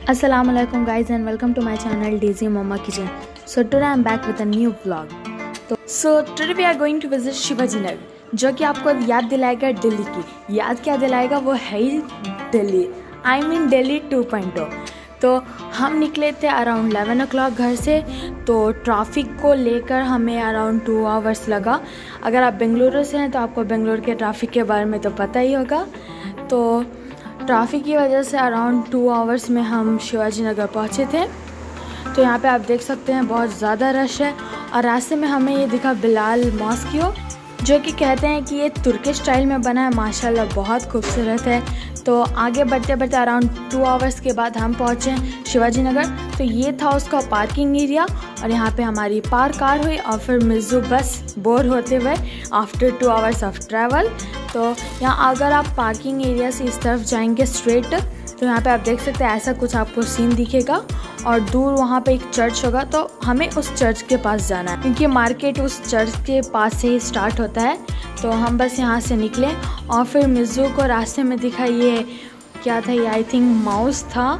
Assalamualaikum guys and welcome to my channel Daisy Mama Kitchen. So today I am back with a new vlog. So today we are going to visit Shivaji Nagar, जो कि आपको याद दिलाएगा दिल्ली की। याद क्या दिलाएगा, वो है ही दिल्ली, I mean दिल्ली 2.0। तो हम निकले थे अराउंड 11 o'clock घर से। तो ट्रैफिक को लेकर हमें अराउंड 2 hours लगा। अगर आप बेंगलुरु से हैं तो आपको बेंगलुरु के ट्रैफिक के बारे में तो पता ही होगा। तो ट्रैफिक की वजह से अराउंड 2 hours में हम शिवाजी नगर पहुँचे थे। तो यहाँ पे आप देख सकते हैं बहुत ज़्यादा रश है। और रास्ते में हमें ये दिखा बिलाल मॉस्क, जो कि कहते हैं कि ये तुर्की स्टाइल में बना है, माशाल्लाह बहुत खूबसूरत है। तो आगे बढ़ते बढ़ते अराउंड 2 hours के बाद हम पहुँचे शिवाजी नगर। तो ये था उसका पार्किंग एरिया और यहाँ पे हमारी कार हुई और फिर मिज़ू बस बोर होते हुए आफ्टर 2 hours ऑफ ट्रैवल। तो यहाँ अगर आप पार्किंग एरिया से इस तरफ जाएंगे स्ट्रेट, तो यहाँ पे आप देख सकते हैं ऐसा कुछ आपको सीन दिखेगा और दूर वहाँ पे एक चर्च होगा। तो हमें उस चर्च के पास जाना है क्योंकि मार्केट उस चर्च के पास से ही स्टार्ट होता है। तो हम बस यहाँ से निकले और फिर मिज़ू को रास्ते में दिखा ये क्या था, ये आई थिंक माउस था।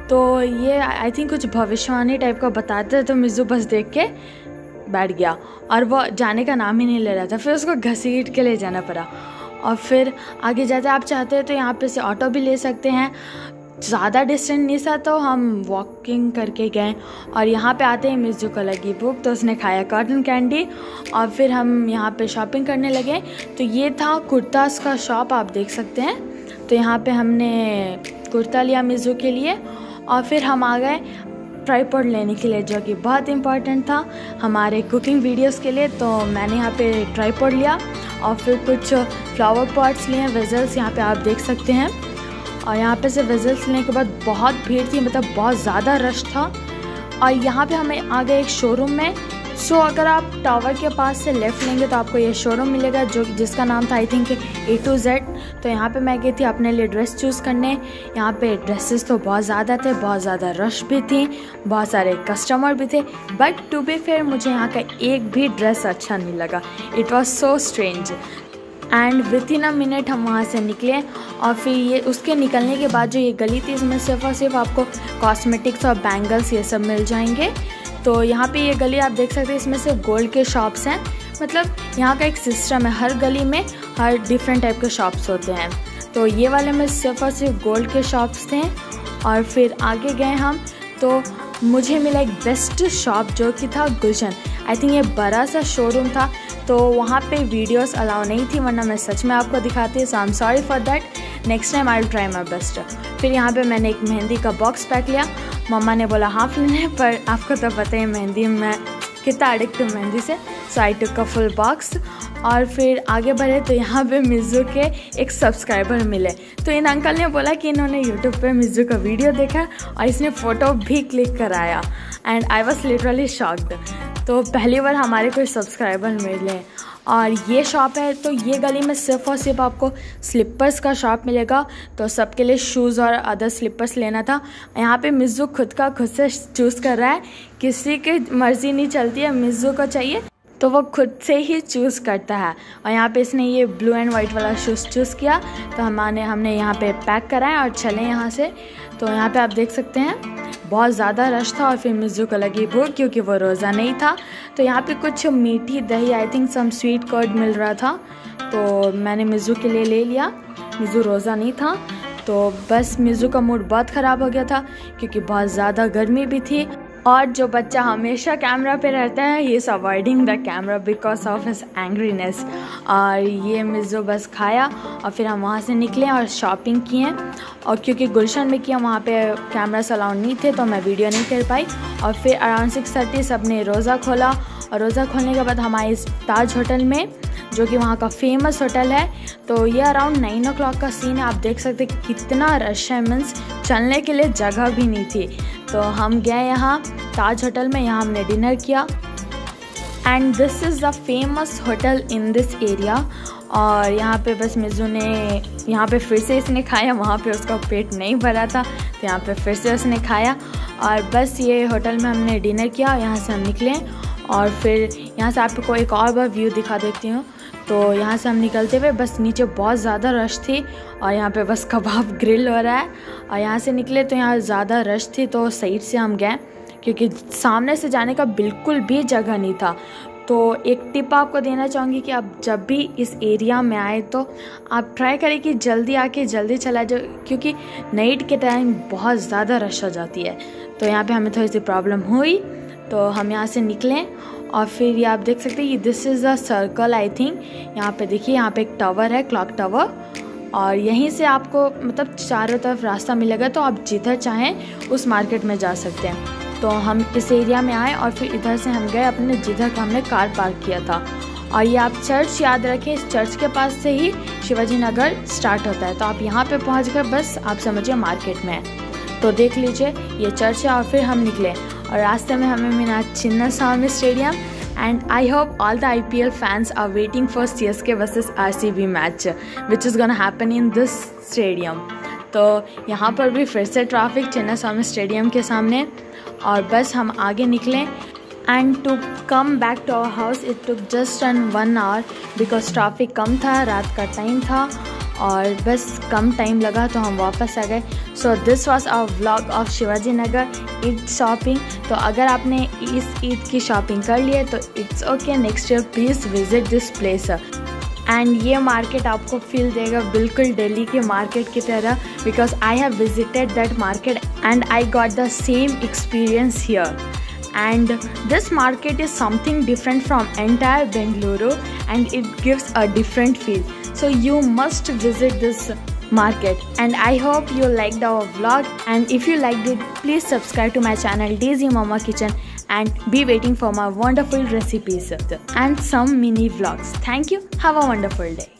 तो ये आई थिंक कुछ भविष्यवाणी टाइप का बताते थे। तो मिज़ू बस देख के बैठ गया और वो जाने का नाम ही नहीं ले रहा था। फिर उसको घसीट के ले जाना पड़ा। और फिर आगे जाते आप चाहते हैं तो यहाँ पे से ऑटो भी ले सकते हैं। ज़्यादा डिस्टेंस नहीं था तो हम वॉकिंग करके गए। और यहाँ पे आते ही मिज़ू को लगी भूख, तो उसने खाया कॉटन कैंडी और फिर हम यहाँ पे शॉपिंग करने लगे। तो ये था कुर्तास का शॉप, आप देख सकते हैं। तो यहाँ पे हमने कुर्ता लिया मिज़ू के लिए और फिर हम आ गए ट्राइपॉड लेने के लिए, जो कि बहुत इम्पॉर्टेंट था हमारे कुकिंग वीडियोस के लिए। तो मैंने यहाँ पे ट्राइपॉड लिया और फिर कुछ फ्लावर पॉट्स लिए, वेजल्स यहाँ पे आप देख सकते हैं। और यहाँ पे से वेजल्स लेने के बाद बहुत भीड़ थी, मतलब बहुत ज़्यादा रश था। और यहाँ पे हमें आ गए एक शोरूम में। सो अगर आप टावर के पास से लेफ़्ट लेंगे तो आपको ये शोरूम मिलेगा, जो जिसका नाम था I think A to Z। तो यहाँ पे मैं गई थी अपने लिए ड्रेस चूज़ करने। यहाँ पे ड्रेसेस तो बहुत ज़्यादा थे, बहुत ज़्यादा रश भी थी, बहुत सारे कस्टमर भी थे। बट टू बी फेयर मुझे यहाँ का एक भी ड्रेस अच्छा नहीं लगा। It was so strange. And with in a minute हम वहाँ से निकले। और फिर ये उसके निकलने के बाद जो ये गली थी, इसमें सिर्फ और सिर्फ आपको कॉस्मेटिक्स और बैंगल्स ये सब मिल जाएंगे। तो यहाँ पे ये गली आप देख सकते हैं, इसमें सिर्फ गोल्ड के शॉप्स हैं। मतलब यहाँ का एक सिस्टम है, हर गली में हर डिफरेंट टाइप के शॉप्स होते हैं। तो ये वाले में सिर्फ और सिर्फ गोल्ड के शॉप्स थे। और फिर आगे गए हम तो मुझे मिला एक बेस्ट शॉप, जो कि था गुलशन। आई थिंक ये बड़ा सा शोरूम था। तो वहाँ पे वीडियोस अलाउ नहीं थी, वरना मैं सच में आपको दिखाती। So I am sorry for that, next time I will try my best. फिर यहाँ पे मैंने एक मेहंदी का बॉक्स पैक लिया। मम्मा ने बोला हाफ लेने, पर आपको तो पता है मेहंदी में कितना एडिक्ट हूँ मेहंदी से। सो आई टुक अ फुल बॉक्स। और फिर आगे बढ़े तो यहाँ पे मिज़ू के एक सब्सक्राइबर मिले। तो इन अंकल ने बोला कि इन्होंने यूट्यूब पे मिज़ू का वीडियो देखा और इसने फ़ोटो भी क्लिक कराया। And I was literally shocked. तो पहली बार हमारे कोई सब्सक्राइबर मिले। और ये शॉप है, तो ये गली में सिर्फ और सिर्फ आपको स्लीपर्स का शॉप मिलेगा। तो सबके लिए शूज़ और अदर स्लीपर्स लेना था। यहाँ पे मिज़ू खुद से चूज़ कर रहा है, किसी की मर्ज़ी नहीं चलती है। मिज़ू को चाहिए तो वो खुद से ही चूज़ करता है। और यहाँ पे इसने ये ब्लू एंड वाइट वाला शूज़ चूज़ किया। तो हमने यहाँ पे पैक कराया और चले यहाँ से। तो यहाँ पे आप देख सकते हैं बहुत ज़्यादा रश था। और फिर मिज़ू को लगी भूख क्योंकि वो रोज़ा नहीं था। तो यहाँ पे कुछ मीठी दही, I think some sweet curd मिल रहा था। तो मैंने मिज़ू के लिए ले लिया, मिज़ू रोज़ा नहीं था। तो बस मिज़ू का मूड बहुत ख़राब हो गया था क्योंकि बहुत ज़्यादा गर्मी भी थी। और जो बच्चा हमेशा कैमरा पे रहता है, he is avoiding the camera because of his angriness. और ये मिज़ू बस खाया और फिर हम वहाँ से निकले और शॉपिंग किए। और क्योंकि गुलशन में किया, वहाँ पे कैमरास अलाउड नहीं थे, तो मैं वीडियो नहीं कर पाई। और फिर अराउंड 6:30 सबने रोज़ा खोला। और रोज़ा खोलने के बाद हमारे इस ताज होटल में, जो कि वहाँ का फेमस होटल है। तो ये अराउंड 9 o'clock का सीन है। आप देख सकते कितना रश है, मीन्स चलने के लिए जगह भी नहीं थी। तो हम गए यहाँ ताज होटल में, यहाँ हमने डिनर किया। And this is the famous hotel in this area. और यहाँ पे बस मिज़ू ने यहाँ पे फिर से इसने खाया, वहाँ पे उसका पेट नहीं भरा था, तो यहाँ पे फिर से उसने खाया। और बस ये होटल में हमने डिनर किया। यहाँ से हम निकले और फिर यहाँ से आपको एक और बार व्यू दिखा देती हूँ। तो यहाँ से हम निकलते हुए बस नीचे बहुत ज़्यादा रश थी और यहाँ पे बस कबाब ग्रिल हो रहा है। और यहाँ से निकले तो यहाँ ज़्यादा रश थी तो साइड से हम गए क्योंकि सामने से जाने का बिल्कुल भी जगह नहीं था। तो एक टिप आपको देना चाहूँगी कि आप जब भी इस एरिया में आए तो आप ट्राई करें कि जल्दी आके जल्दी चला जाओ, क्योंकि नाइट के टाइम बहुत ज़्यादा रश हो जाती है। तो यहाँ पे हमें थोड़ी सी प्रॉब्लम हुई तो हम यहाँ से निकलें और फिर ये आप देख सकते हैं कि this is a circle I think. यहाँ पे देखिए, यहाँ पे एक टावर है, क्लॉक टावर, और यहीं से आपको मतलब चारों तरफ रास्ता मिलेगा तो आप जिधर चाहें उस मार्केट में जा सकते हैं। तो हम इस एरिया में आए और फिर इधर से हम गए अपने जिधर का हमने कार पार्क किया था। और ये आप चर्च याद रखें, इस चर्च के पास से ही शिवाजी नगर स्टार्ट होता है। तो आप यहाँ पे पहुँच गए, बस आप समझिए मार्केट में है। तो देख लीजिए ये चर्च है और फिर हम निकले और रास्ते में हमें मिला Chinnaswamy stadium. And I hope all the IPL fans are waiting for CSK versus RCB match which is gonna happen in this stadium। तो यहाँ पर भी फिर से ट्रैफिक चिन्नास्वामी स्टेडियम के सामने और बस हम आगे निकले। And to come back to our house it took just 1 hour because traffic कम था, रात का टाइम था और बस कम टाइम लगा तो हम वापस आ गए। So this was our vlog of Shivaji Nagar Eid shopping. तो अगर आपने इस ईद की शॉपिंग कर ली है तो it's okay, next year please visit this place. And ये मार्केट आपको फील देगा बिल्कुल दिल्ली के मार्केट की तरह, because I have visited that market and I got the same experience here. And this market is something different from entire Bengaluru and it gives a different feel. So you must visit this market and I hope you liked our vlog, and if you liked it please subscribe to my channel Daisy Mama Kitchen and be waiting for my wonderful recipes and some mini vlogs. Thank you. Have a wonderful day.